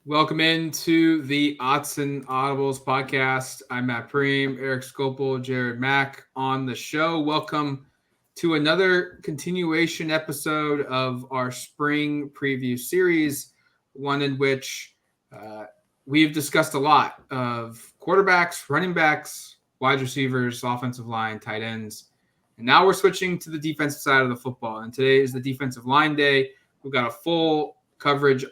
Welcome into the Autzen Audibles Podcast. I'm Matt Prehm, Erik Skopil, Jared Mack on the show. Welcome to another continuation episode of our spring preview series, one in which we've discussed a lot of quarterbacks, running backs, wide receivers, offensive line, tight ends. And now we're switching to the defensive side of the football. And today is the defensive line day. We've got a full coverage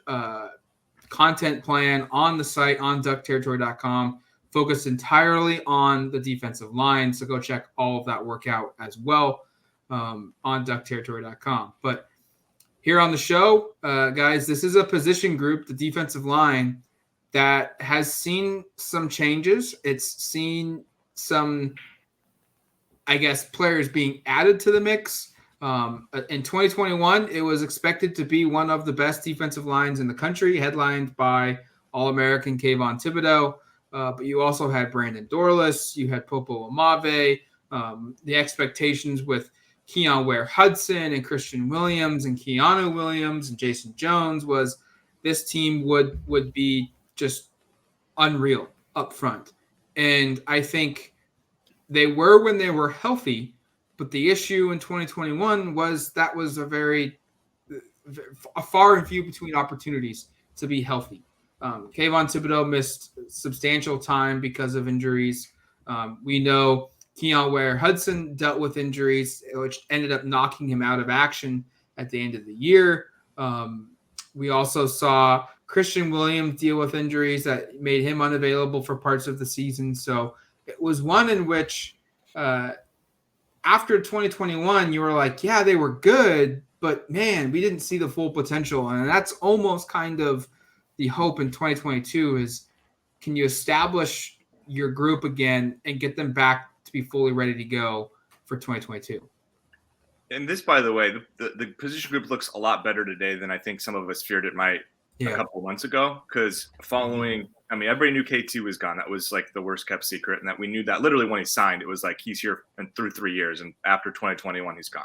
content plan on the site on duckterritory.com, focused entirely on the defensive line. So go check all of that work out as well on duckterritory.com. But here on the show, guys, this is a position group, the defensive line, that has seen some changes. It's seen some, I guess, players being added to the mix. In 2021, it was expected to be one of the best defensive lines in the country, headlined by All-American Kayvon Thibodeau. But you also had Brandon Dorlus, you had Popo Amave. The expectations with Keon Ware-Hudson and Christian Williams and Keanu Williams and Jason Jones was this team would be just unreal up front. And I think they were when they were healthy. But the issue in 2021 was that was a far and few between opportunities to be healthy. Kayvon Thibodeau missed substantial time because of injuries. We know Keon Ware-Hudson dealt with injuries, which ended up knocking him out of action at the end of the year. We also saw Christian Williams deal with injuries that made him unavailable for parts of the season. So it was one in which after 2021, you were like, yeah, they were good, but man, we didn't see the full potential. And that's almost kind of the hope in 2022 is, can you establish your group again and get them back to be fully ready to go for 2022? And this, by the way, the position group looks a lot better today than I think some of us feared it might a couple of months ago. Because following, I mean, everybody knew KT was gone. That was like the worst kept secret. And that we knew that literally when he signed, it was like he's here and through 3 years. And after 2021, he's gone.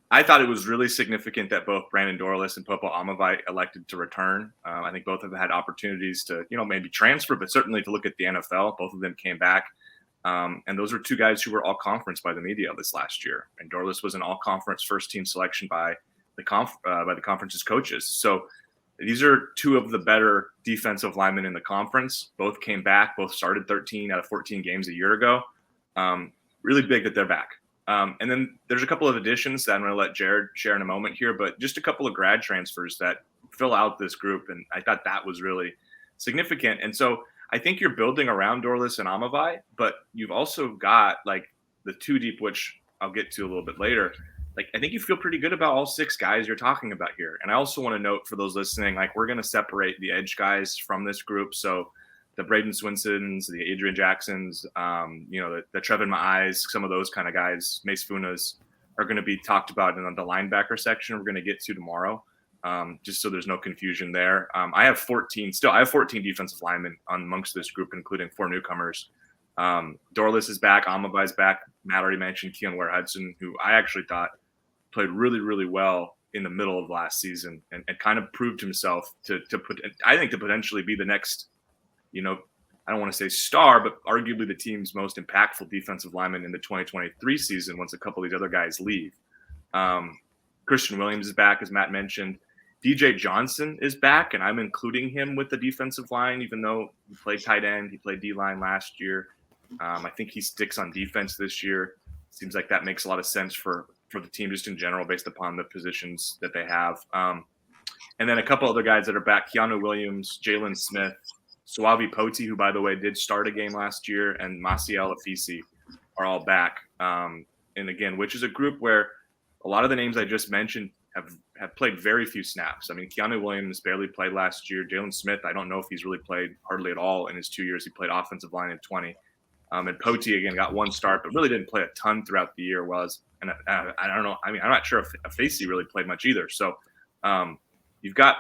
I thought it was really significant that both Brandon Dorlus and Popo Amavite elected to return. I think both of them had opportunities to, maybe transfer, but certainly to look at the NFL. Both of them came back. And those are two guys who were all conference by the media this last year. And Dorlus was an all conference first team selection by the conference's coaches. So these are two of the better defensive linemen in the conference. Both came back, both started 13 out of 14 games a year ago. Really big that they're back. And then there's a couple of additions that I'm going to let Jared share in a moment here, but just a couple of grad transfers that fill out this group. And I thought that was really significant. And so I think you're building around Dorlus and Amavai, but you've also got like the two deep, which I'll get to a little bit later. Like, I think you feel pretty good about all six guys you're talking about here. And I also want to note for those listening, like we're going to separate the edge guys from this group. So the Braden Swinsons, the Adrian Jacksons, the Trevin Maais, some of those kind of guys, Mace Funas, are going to be talked about in the linebacker section we're going to get to tomorrow. Just so there's no confusion there. I have 14 defensive linemen amongst this group, including 4 newcomers. Dorlus is back. Amavai's back. Matt already mentioned Keon Ware-Hudson, who I actually thought played really, really well in the middle of last season and kind of proved himself to potentially be the next, I don't want to say star, but arguably the team's most impactful defensive lineman in the 2023 season once a couple of these other guys leave. Christian Williams is back, as Matt mentioned. DJ Johnson is back, and I'm including him with the defensive line, even though he played tight end. He played D-line last year. I think he sticks on defense this year. Seems like that makes a lot of sense for the team just in general based upon the positions that they have. And then a couple other guys that are back, Keanu Williams, Jalen Smith, Suavi Poti, who, by the way, did start a game last year, and Maciel Afisi are all back. And again, which is a group where a lot of the names I just mentioned have played very few snaps. I mean, Keanu Williams barely played last year. Jalen Smith, I don't know if he's really played hardly at all in his 2 years. He played offensive line in 20. And Poti, again, got one start, but really didn't play a ton throughout the year. I don't know. I mean, I'm not sure if Afasi really played much either. So you've got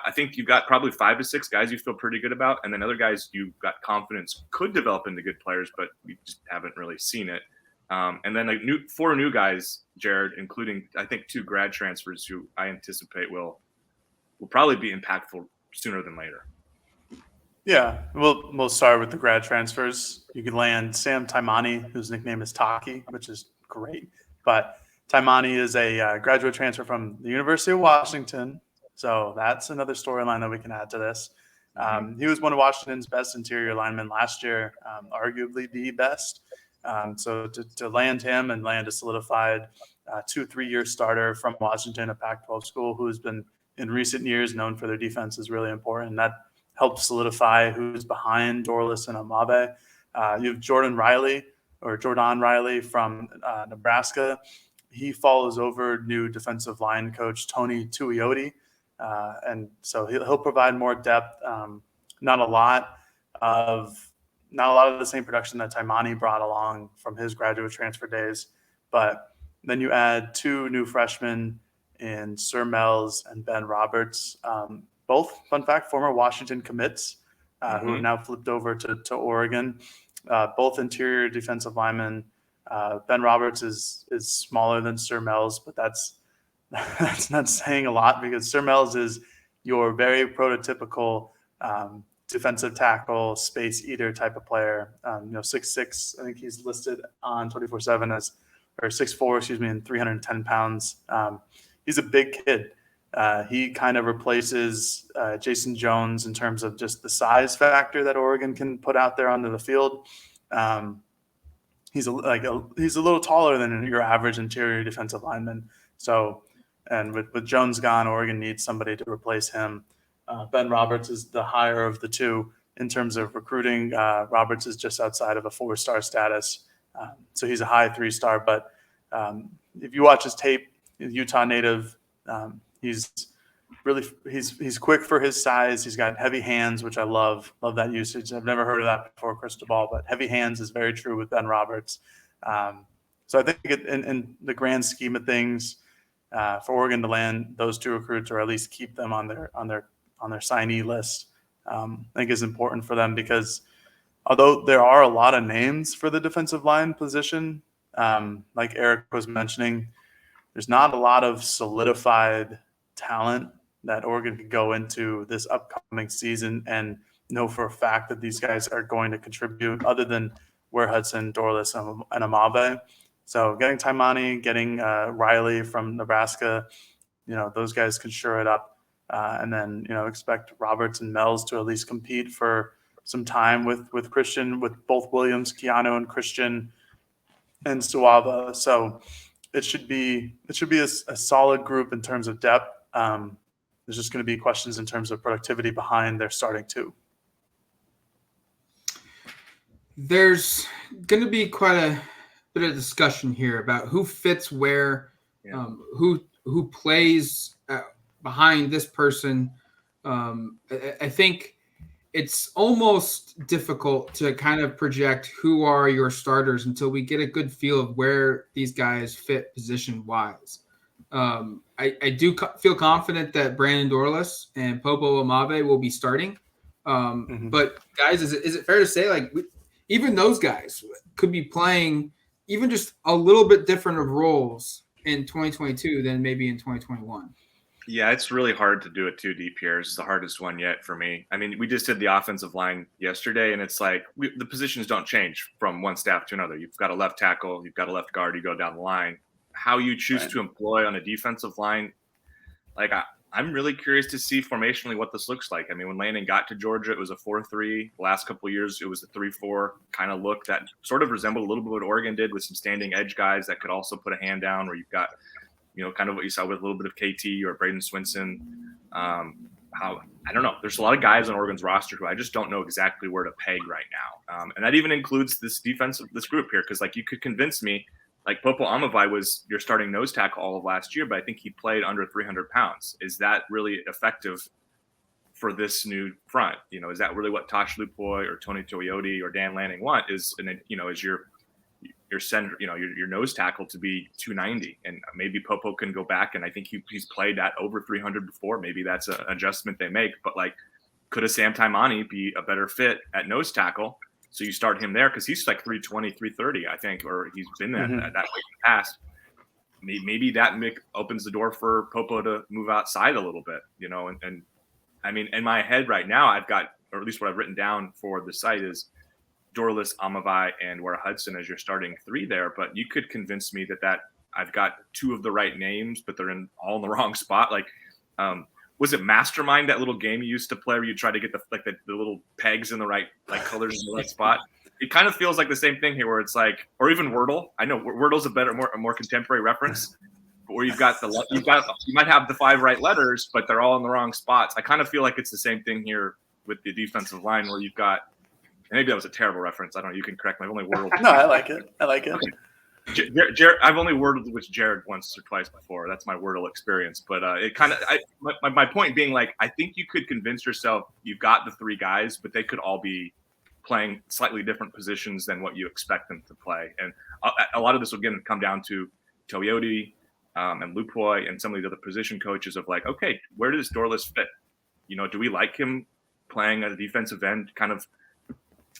probably 5 to 6 guys you feel pretty good about. And then other guys you've got confidence could develop into good players, but we just haven't really seen it. And then 4 new guys, Jared, including I think 2 grad transfers who I anticipate will probably be impactful sooner than later. Yeah, we'll start with the grad transfers. You could land Sam Taimani, whose nickname is Taki, which is great. But Taimani is a graduate transfer from the University of Washington, so that's another storyline that we can add to this. He was one of Washington's best interior linemen last year, arguably the best. So to land him and land a solidified 2-3 year starter from Washington, a Pac-12 school who's been in recent years known for their defense, is really important. That helps solidify who's behind Dorlus and Amabe. You have Jordan Riley from Nebraska. He follows over new defensive line coach Tony Tuioti, and so he'll provide more depth. Not a lot of the same production that Taimani brought along from his graduate transfer days, but then you add two new freshmen in Sir Mells and Ben Roberts. Both, fun fact, former Washington commits who have now flipped over to Oregon. Both interior defensive linemen. Ben Roberts is smaller than Sir Mells, but that's not saying a lot because Sir Mells is your very prototypical defensive tackle, space eater type of player. 6'6", I think he's listed on 24/7 as, or 6'4", and 310 pounds. He's a big kid. He kind of replaces Jason Jones in terms of just the size factor that Oregon can put out there onto the field. He's a little taller than your average interior defensive lineman. So, and with Jones gone, Oregon needs somebody to replace him. Ben Roberts is the higher of the two in terms of recruiting. Roberts is just outside of a 4-star status, so he's a high 3-star. But if you watch his tape, Utah native. He's quick for his size. He's got heavy hands, which I love. Love that usage. I've never heard of that before, Cristobal, but heavy hands is very true with Ben Roberts. So I think in the grand scheme of things, for Oregon to land those two recruits, or at least keep them on their signee list, I think is important for them, because although there are a lot of names for the defensive line position, like Erik was mentioning, there's not a lot of solidified talent that Oregon could go into this upcoming season and know for a fact that these guys are going to contribute, other than Ware Hudson, Dorlus, and Amabe. So getting Taimani, getting Riley from Nebraska, those guys can shore it up. And then, expect Roberts and Mells to at least compete for some time with Christian, with both Williams, Keanu, and Christian, and Suava. So it should be a solid group in terms of depth. There's just going to be questions in terms of productivity behind their starting two. There's going to be quite a bit of discussion here about who fits where, who plays behind this person. I think it's almost difficult to kind of project who are your starters until we get a good feel of where these guys fit position-wise. I do feel confident that Brandon Dorlus and Popo Amabe will be starting. But guys, is it fair to say even those guys could be playing even just a little bit different of roles in 2022 than maybe in 2021? Yeah, it's really hard to do it too deep here. It's the hardest one yet for me. I mean, we just did the offensive line yesterday, and it's like the positions don't change from one staff to another. You've got a left tackle, you've got a left guard, you go down the line. How you choose to employ on a defensive line, I'm really curious to see formationally what this looks like. I mean, when Landon got to Georgia, it was a 4-3. The last couple of years, it was a 3-4 kind of look that sort of resembled a little bit what Oregon did, with some standing edge guys that could also put a hand down, where you've got kind of what you saw with a little bit of KT or Braden Swinson. I don't know. There's a lot of guys on Oregon's roster who I just don't know exactly where to peg right now. And that even includes this group here, because you could convince me, Popo Amabe was your starting nose tackle all of last year, but I think he played under 300 pounds. Is that really effective for this new front? Is that really what Tosh Lupoy or Tony Tuioti or Dan Lanning want? Is your center, your nose tackle to be 290, and maybe Popo can go back, and I think he's played at over 300 before. Maybe that's an adjustment they make, but could a Sam Taimani be a better fit at nose tackle? So you start him there, because he's 320, 330, I think, or he's been that way in the past. Maybe that opens the door for Popo to move outside a little bit, and I mean, in my head right now, I've got or at least what I've written down for the site, is Dorless, Amavai, and Ware Hudson as your starting three there. But you could convince me that I've got two of the right names, but they're all in the wrong spot. Like, was it Mastermind, that little game you used to play where you try to get the little pegs in the right colors in the right spot? It kind of feels like the same thing here, where it's like, or even Wordle. I know Wordle's a more contemporary reference, but where you might have the 5 right letters, but they're all in the wrong spots. I kind of feel like it's the same thing here with the defensive line, where you've got, maybe that was a terrible reference. I don't know. You can correct me. I've only Wordled. No, I like it. Okay. I've only wordled with Jared once or twice before. That's my Wordle experience. But it kind of, my point being, like, I think you could convince yourself you've got the 3 guys, but they could all be playing slightly different positions than what you expect them to play. And a lot of this will again come down to Toyota and Lupoy and some of the other position coaches of like, okay, where does Dorless fit? Do we like him playing at a defensive end? Kind of,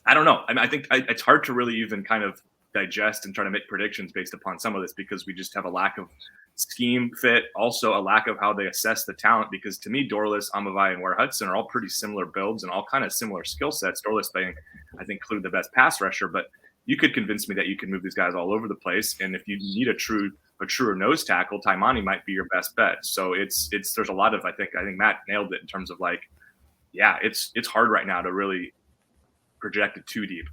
I don't know. I mean, I think it's hard to really even kind of digest and try to make predictions based upon some of this, because we just have a lack of scheme fit, also a lack of how they assess the talent. Because to me, Dorless, Amavai, and Ware Hudson are all pretty similar builds and all kind of similar skill sets. Dorless being, I think, clearly the best pass rusher, but you could convince me that you can move these guys all over the place. And if you need a truer nose tackle, Taimani might be your best bet. So there's a lot of, I think Matt nailed it in terms of like, yeah, it's hard right now to really project it too deep.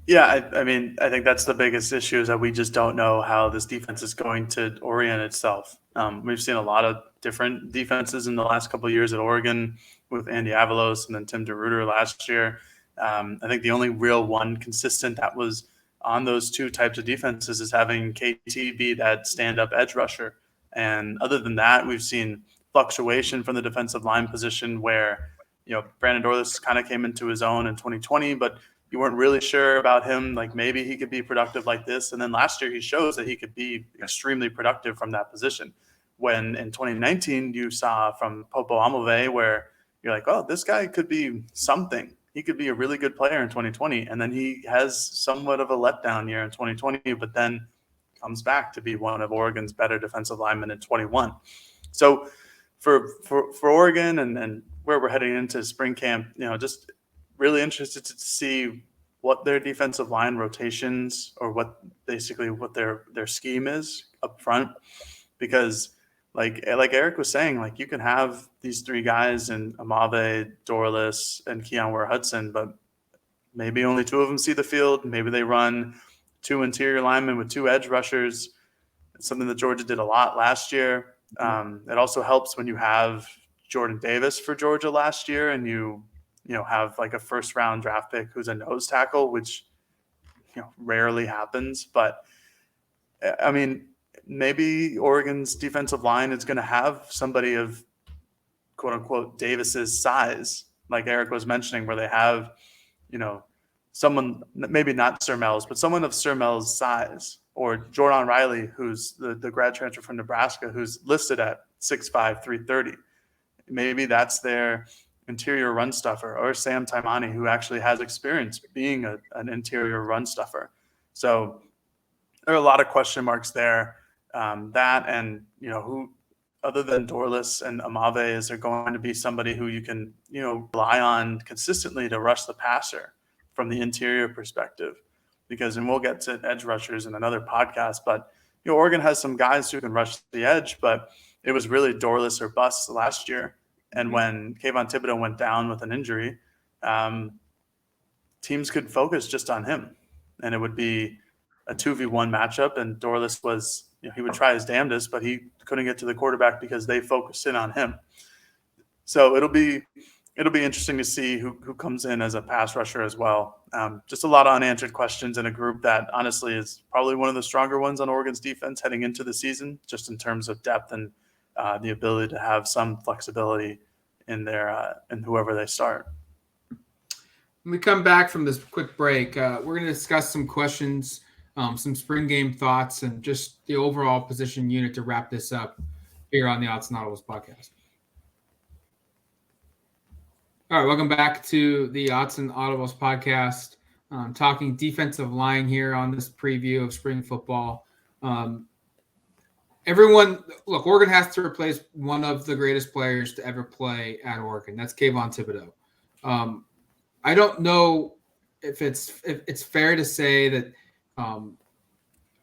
Yeah, I mean, I think that's the biggest issue, is that we just don't know how this defense is going to orient itself. We've seen a lot of different defenses in the last couple of years at Oregon, with Andy Avalos and then Tim DeRuyter last year. I think the only real one consistent that was on those two types of defenses is having KT be that stand-up edge rusher. And other than that, we've seen fluctuation from the defensive line position where, Brandon Dorless kind of came into his own in 2020, but you weren't really sure about him. Like, maybe he could be productive like this. And then last year he shows that he could be extremely productive from that position. When in 2019 you saw from Popo Amave where you're like, oh, this guy could be something. He could be a really good player in 2020. And then he has somewhat of a letdown year in 2020, but then comes back to be one of Oregon's better defensive linemen in 21. So for Oregon and where we're heading into spring camp, just really interested to see what their defensive line rotations, or what their scheme is up front, because like Erik was saying, like, you can have these 3 guys in Amave, Dorless, and Keon Ware Hudson, but maybe only 2 of them see the field. Maybe they run 2 interior linemen with 2 edge rushers. It's something that Georgia did a lot last year. It also helps when you have Jordan Davis for Georgia last year, and you have like a first round draft pick who's a nose tackle, which, rarely happens. But I mean, maybe Oregon's defensive line is going to have somebody of quote unquote Davis's size, like Erik was mentioning, where they have, someone, maybe not Sermel's, but someone of Sermel's size, or Jordan Riley, who's the grad transfer from Nebraska, who's listed at 6'5", 330. Maybe that's their interior run stuffer, or Sam Taimani, who actually has experience being an interior run stuffer. So there are a lot of question marks there. That, and who other than Dorless and Amave, is there going to be somebody who you can rely on consistently to rush the passer from the interior perspective? Because, and we'll get to edge rushers in another podcast, but Oregon has some guys who can rush the edge, but it was really Dorless or bust last year. And when Kayvon Thibodeau went down with an injury, teams could focus just on him, and it would be a 2v1 matchup. And Dorless was, he would try his damnedest, but he couldn't get to the quarterback because they focused in on him. So it'll be interesting to see who comes in as a pass rusher as well. Just a lot of unanswered questions in a group that honestly is probably one of the stronger ones on Oregon's defense heading into the season, just in terms of depth and the ability to have some flexibility in their in whoever they start. When we come back from this quick break, we're going to discuss some questions, some spring game thoughts, and just the overall position unit to wrap this up here on the Autzen Audibles Podcast. All right, welcome back to the Autzen Audibles Podcast. Talking defensive line here on this preview of spring football. Oregon has to replace one of the greatest players to ever play at Oregon. That's Kayvon Thibodeau. I don't know if it's fair to say that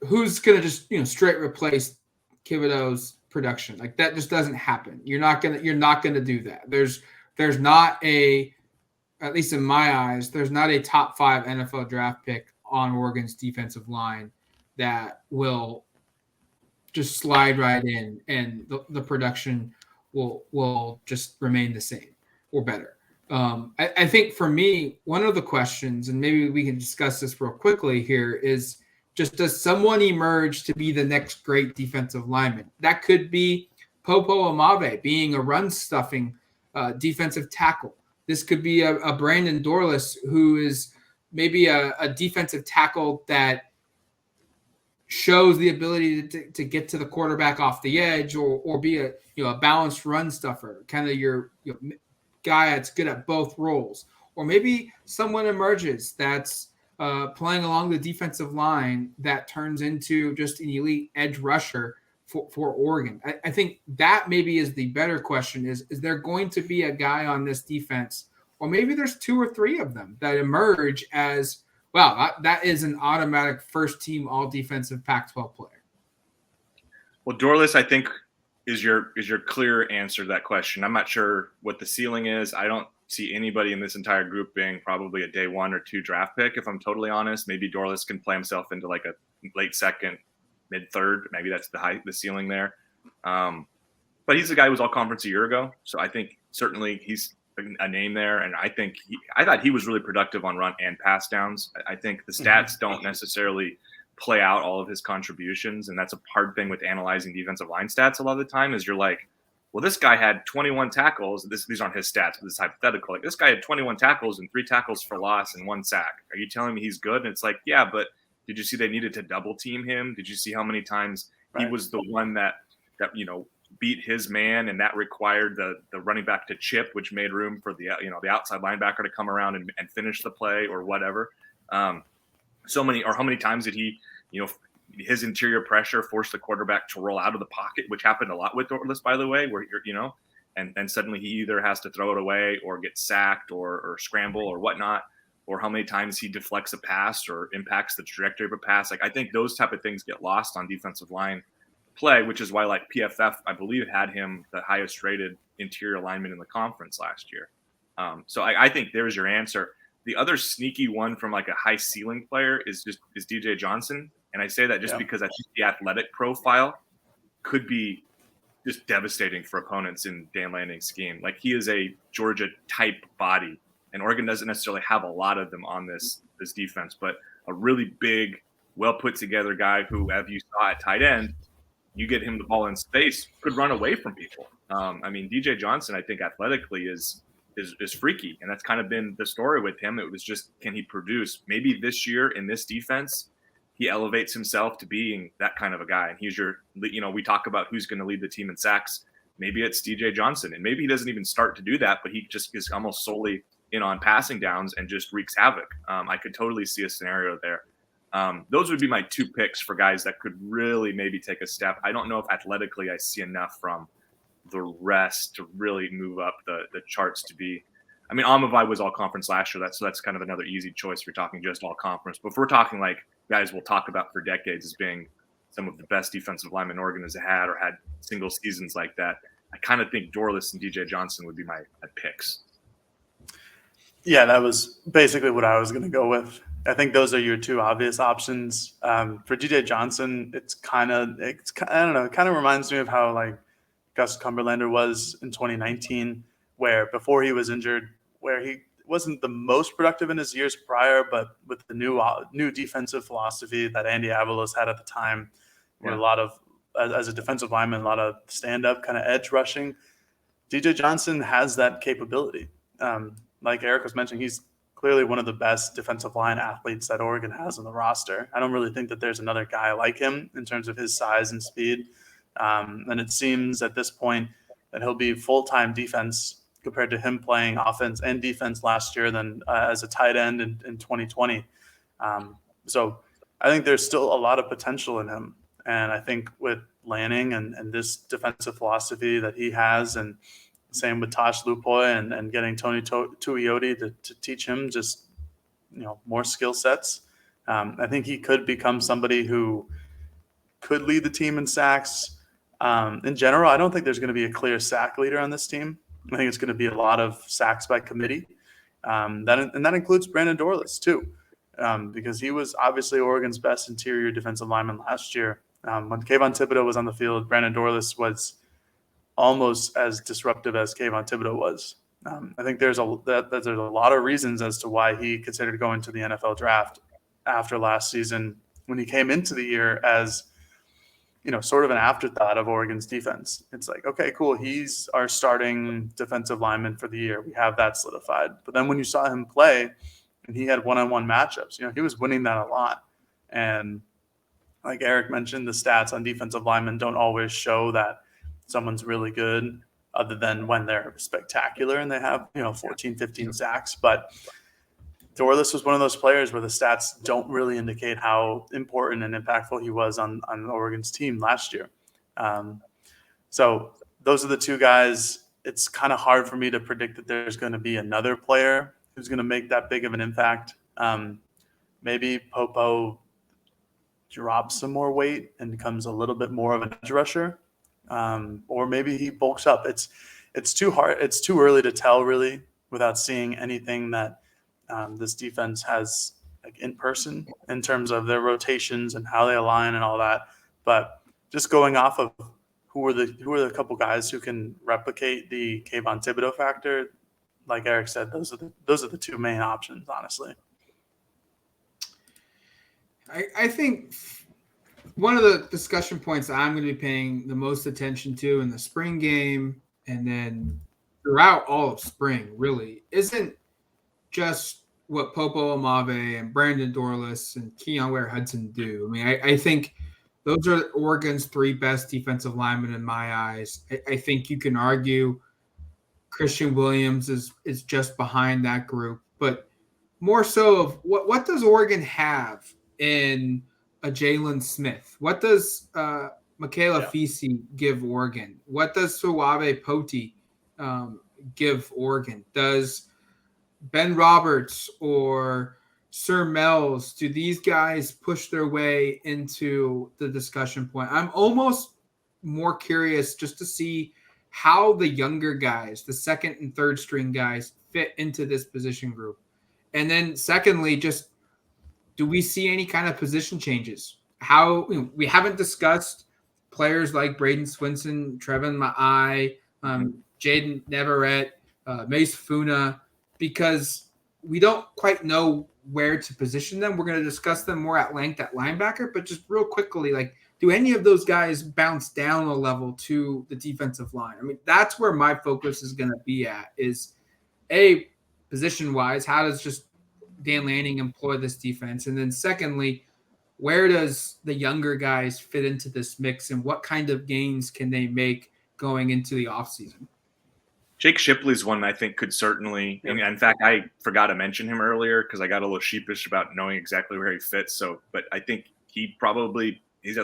who's going to just straight replace Thibodeau's production. Like that just doesn't happen. You're not gonna do that. There's not at least in my eyes, there's not a top 5 NFL draft pick on Oregon's defensive line that will just slide right in and the production will just remain the same or better. I think for me, one of the questions, and maybe we can discuss this real quickly here, is just does someone emerge to be the next great defensive lineman? That could be Popo Amave being a run-stuffing defensive tackle. This could be a Brandon Dorlus who is maybe a defensive tackle that shows the ability to get to the quarterback off the edge or be a balanced run stuffer, kind of your guy that's good at both roles. Or maybe someone emerges that's playing along the defensive line that turns into just an elite edge rusher for Oregon. I think that maybe is the better question is there going to be a guy on this defense, or maybe there's 2 or 3 of them that emerge as, wow, that is an automatic first team all defensive Pac-12 player. Well, Dorlus, I think is your clear answer to that question. I'm not sure what the ceiling is. I don't see anybody in this entire group being probably a day 1 or 2 draft pick. If I'm totally honest, maybe Dorlus can play himself into like a late second, mid third. Maybe that's the ceiling there. But he's the guy who was all conference a year ago. So I think certainly he's a name there. And I think I thought he was really productive on run and pass downs. I think the stats don't necessarily play out all of his contributions. And that's a hard thing with analyzing defensive line stats a lot of the time is you're like, well, this guy had 21 tackles. These aren't his stats, but this is hypothetical. Like this guy had 21 tackles and 3 tackles for loss and 1 sack. Are you telling me he's good? And it's like, yeah, but did you see they needed to double team him? Did you see how many times he was the one that beat his man, and that required the running back to chip, which made room for the outside linebacker to come around and finish the play or whatever. How many times did he, his interior pressure forced the quarterback to roll out of the pocket, which happened a lot with Dorlus, by the way, where and suddenly he either has to throw it away or get sacked or scramble or whatnot, or how many times he deflects a pass or impacts the trajectory of a pass. Like I think those type of things get lost on defensive line play, which is why like PFF, I believe, had him the highest rated interior lineman in the conference last year. So I think there's your answer. The other sneaky one from like a high ceiling player is DJ Johnson. And I say that just because I think the athletic profile could be just devastating for opponents in Dan Lanning's scheme. Like he is a Georgia type body, and Oregon doesn't necessarily have a lot of them on this defense, but a really big, well put together guy who, as you saw at tight end, you get him the ball in space, could run away from people. DJ Johnson, I think athletically is freaky, and that's kind of been the story with him. It was just, can he produce? Maybe this year in this defense, he elevates himself to being that kind of a guy. And he's we talk about who's going to lead the team in sacks. Maybe it's DJ Johnson, and maybe he doesn't even start to do that, but he just is almost solely in on passing downs and just wreaks havoc. I could totally see a scenario there. Those would be my 2 picks for guys that could really maybe take a step. I don't know if athletically I see enough from the rest to really move up the charts to be. I mean, Amavai was all conference last year. That's kind of another easy choice if you're talking just all conference. But if we're talking like guys we'll talk about for decades as being some of the best defensive linemen Oregon has had or had single seasons like that, I kind of think Dorlus and DJ Johnson would be my picks. Yeah, that was basically what I was going to go with. I think those are your 2 obvious options. For DJ Johnson, it kind of reminds me of how like Gus Cumberlander was in 2019, where before he was injured, where he wasn't the most productive in his years prior, but with the new defensive philosophy that Andy Avalos had at the time, where a lot of, as a defensive lineman, a lot of stand-up kind of edge rushing, DJ Johnson has that capability. Like Erik was mentioning, he's clearly one of the best defensive line athletes that Oregon has on the roster. I don't really think that there's another guy like him in terms of his size and speed. And it seems at this point that he'll be full-time defense compared to him playing offense and defense last year than as a tight end in 2020. So I think there's still a lot of potential in him. And I think with Lanning and this defensive philosophy that he has, and same with Tosh Lupoy and getting Tony Tuioti to teach him just more skill sets. I think he could become somebody who could lead the team in sacks. In general, I don't think there's going to be a clear sack leader on this team. I think it's going to be a lot of sacks by committee. That includes Brandon Dorlus too, because he was obviously Oregon's best interior defensive lineman last year. When Kayvon Thibodeau was on the field, Brandon Dorlus was almost as disruptive as Kayvon Thibodeau was. I think there's a lot of reasons as to why he considered going to the NFL draft after last season, when he came into the year as sort of an afterthought of Oregon's defense. It's like, okay, cool, he's our starting defensive lineman for the year. We have that solidified. But then when you saw him play and he had one-on-one matchups, he was winning that a lot. And like Erik mentioned, the stats on defensive linemen don't always show that someone's really good, other than when they're spectacular and they have 14, 15 sacks. But Dorlus was one of those players where the stats don't really indicate how important and impactful he was on Oregon's team last year. So those are the two guys. It's kind of hard for me to predict that there's going to be another player who's going to make that big of an impact. Maybe Popo drops some more weight and becomes a little bit more of an edge rusher. Or maybe he bulks up. It's too hard. It's too early to tell, really, without seeing anything that this defense has in person in terms of their rotations and how they align and all that. But just going off of who are the couple guys who can replicate the Kayvon Thibodeau factor, like Erik said, those are the two main options, honestly. I think one of the discussion points that I'm going to be paying the most attention to in the spring game and then throughout all of spring really isn't just what Popo Amave and Brandon Dorlus and Keon Ware-Hudson do. I mean, I think those are Oregon's three best defensive linemen in my eyes. I think you can argue Christian Williams is just behind that group, but more so of what does Oregon have in a Jalen Smith? What does Michaela Fisi give Oregon? What does Suave Poti give Oregon? Does Ben Roberts or Sir Mel's, do these guys push their way into the discussion point? I'm almost more curious just to see how the younger guys, the second and third string guys, fit into this position group. And then secondly, just do we see any kind of position changes? We haven't discussed players like Braden Swinson, Trevin Ma'ai, Jaden Neverett, Mace Funa, because we don't quite know where to position them. We're going to discuss them more at length at linebacker, but just real quickly, do any of those guys bounce down a level to the defensive line? I mean, that's where my focus is going to be at is position-wise, how does just Dan Lanning employ this defense? And then secondly, where does the younger guys fit into this mix and what kind of gains can they make going into the offseason? Jake Shipley's one I think could certainly, and in fact, I forgot to mention him earlier because I got a little sheepish about knowing exactly where he fits. But I think he's at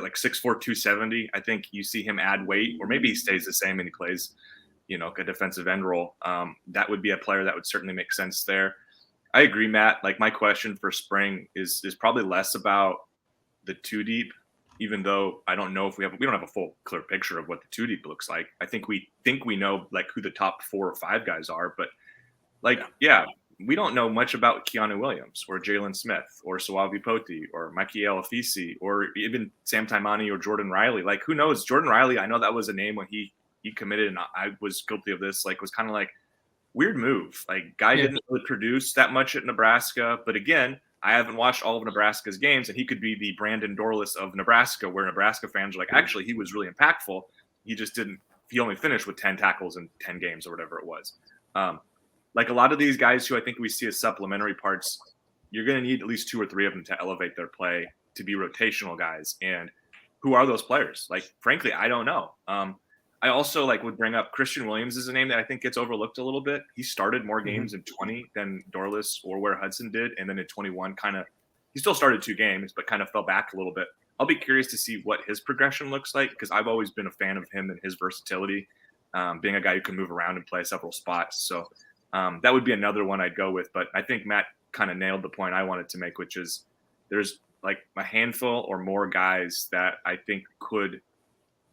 6'4", 270. I think you see him add weight, or maybe he stays the same and he plays, a defensive end role. That would be a player that would certainly make sense there. I agree, Matt. My question for spring is probably less about the two deep, even though I don't know if we don't have a full clear picture of what the two deep looks like. I think we know who the top 4 or 5 guys are, but we don't know much about Keanu Williams or Jalen Smith or Suave Poti or Michaela Fisi or even Sam Taimani or Jordan Riley. Who knows? Jordan Riley, I know that was a name when he committed, and I was guilty of this. Was kind of weird move. Didn't really produce that much at Nebraska, but again, I haven't watched all of Nebraska's games, and he could be the Brandon Dorlus of Nebraska, where Nebraska fans are actually, he was really impactful. He only finished with 10 tackles in 10 games or whatever it was. A lot of these guys who I think we see as supplementary parts, you're going to need at least 2 or 3 of them to elevate their play to be rotational guys. And who are those players? Frankly, I don't know. I also would bring up Christian Williams as a name that I think gets overlooked a little bit. He started more games in 20 than Dorlus or Ware-Hudson did. And then in 21 he still started 2 games, but kind of fell back a little bit. I'll be curious to see what his progression looks like, because I've always been a fan of him and his versatility, being a guy who can move around and play several spots. So that would be another one I'd go with. But I think Matt kind of nailed the point I wanted to make, which is there's like a handful or more guys that I think could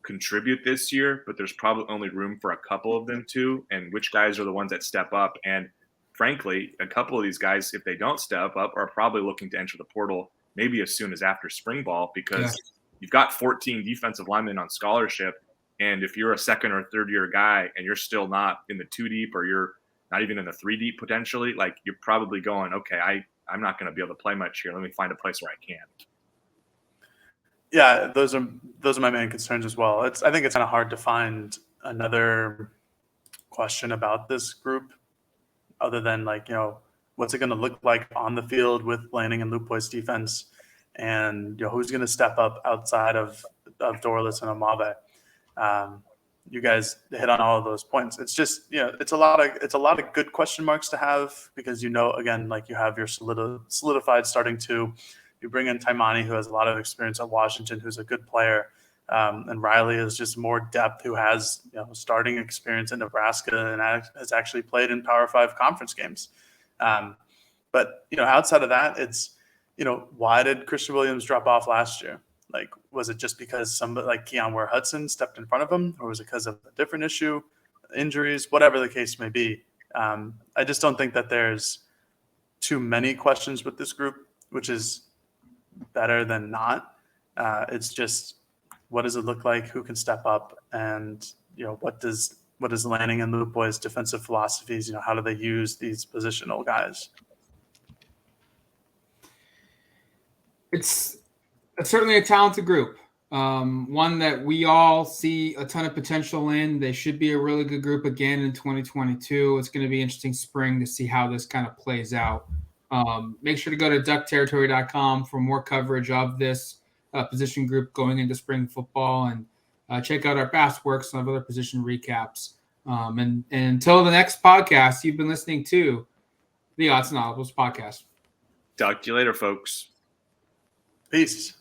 contribute this year, but there's probably only room for a couple of them too. And which guys are the ones that step up? And frankly, a couple of these guys, if they don't step up, are probably looking to enter the portal maybe as soon as after spring ball, because you've got 14 defensive linemen on scholarship. And if you're a second or third year guy and you're still not in the 2 deep, or you're not even in the 3 deep potentially, like you're probably going, okay, I'm not going to be able to play much here. Let me find a place where I can. Yeah, those are my main concerns as well. I think it's kind of hard to find another question about this group other than what's it going to look like on the field with Lanning and Lupoy's defense, and who's going to step up outside of Dorless and Amave. You guys hit on all of those points. It's just it's a lot of good question marks to have, because again, like you have your solidified starting 2. You bring in Taimani, who has a lot of experience at Washington, who's a good player, and Riley is just more depth, who has starting experience in Nebraska and has actually played in Power 5 conference games. But outside of that, it's why did Christian Williams drop off last year? Like, was it just because somebody like Keon Ware-Hudson stepped in front of him, or was it because of a different issue, injuries, whatever the case may be? I just don't think that there's too many questions with this group, which is better than not. It's just, what does it look like? Who can step up? And what does Lanning and Lupoy's defensive philosophies? How do they use these positional guys? It's certainly a talented group. One that we all see a ton of potential in. They should be a really good group again in 2022. It's going to be interesting spring to see how this kind of plays out. Make sure to go to duckterritory.com for more coverage of this position group going into spring football, and check out our past works and other position recaps. And until the next podcast, you've been listening to the Autzen Audibles Podcast. Talk to you later, folks. Peace.